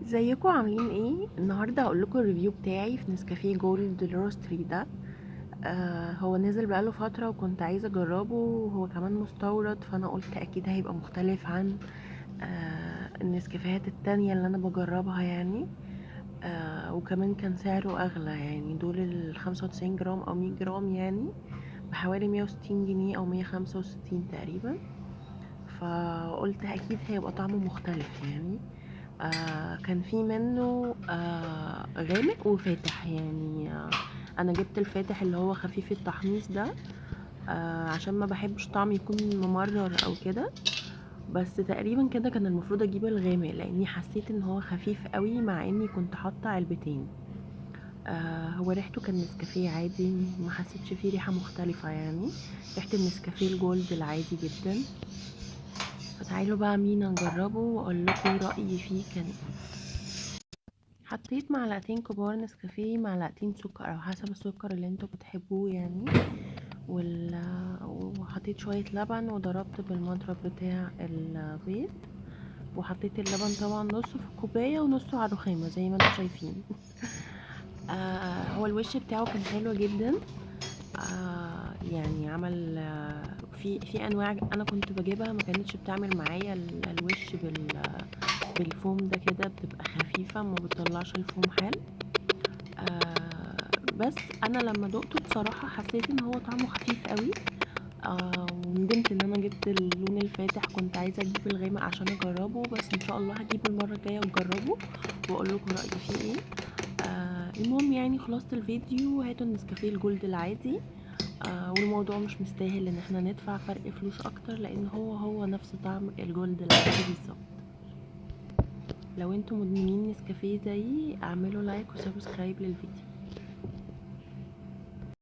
ازيكم عاملين ايه؟ النهارده هقول لكم الريفيو بتاعي في نسكافيه جولد روستري ده. هو نزل بقاله فتره وكنت عايزه اجربه، وهو كمان مستورد، فانا قلت اكيد هيبقى مختلف عن النسكافيهات التانية اللي انا بجربها يعني. وكمان كان سعره اغلى، يعني دول ال95 جرام او 100 جرام يعني بحوالي 160 جنيه او 165 تقريبا. فقلت اكيد هيبقى طعمه مختلف يعني. كان في منه غامق وفاتح يعني. انا جبت الفاتح اللي هو خفيف التحميص ده، عشان ما بحبش طعم يكون ممرر او كده. بس تقريبا كده كان المفروض اجيب الغامق، لاني حسيت ان هو خفيف قوي مع اني كنت حاطه علبتين. هو ريحته كان نسكافيه عادي، ما حسيتش فيه ريحه مختلفه يعني. ريحه النسكافيه الجولد العادي جدا. فتعالوا بقى مينا نجربه واقول لكم رايي فيه كان إيه. حطيت معلقتين كبار نسكافيه، معلقتين سكر او حسب السكر اللي انتوا بتحبوه يعني. وال... وحطيت شوية لبن وضربت بالمضرب بتاع البيض. وحطيت اللبن طبعا نصه في الكوباية ونصه على الرخامة زي ما انتوا شايفين. هو الوش بتاعه كان حلو جدا. يعني عمل في انواع انا كنت بجيبها ما كانتش بتعمل معايا الوش بالفوم ده كده، بتبقى خفيفة ما بتطلعش الفوم حلو. بس انا لما دقته بصراحه حسيت ان هو طعمه خفيف قوي. وندمت ان انا جبت اللون الفاتح، كنت عايزه اجيب الغامق عشان اجربه، بس ان شاء الله هجيبه المره الجايه واجربه واقول لكم رايي فيه ايه. المهم يعني خلاصه الفيديو، هاتوا النسكافيه الجولد العادي. والموضوع مش مستاهل ان احنا ندفع فرق فلوس اكتر، لان هو نفس طعم الجولد العادي بالظبط. لو انتم مدمنين نسكافيه زيي اعملوا لايك وسبسكرايب للفيديو.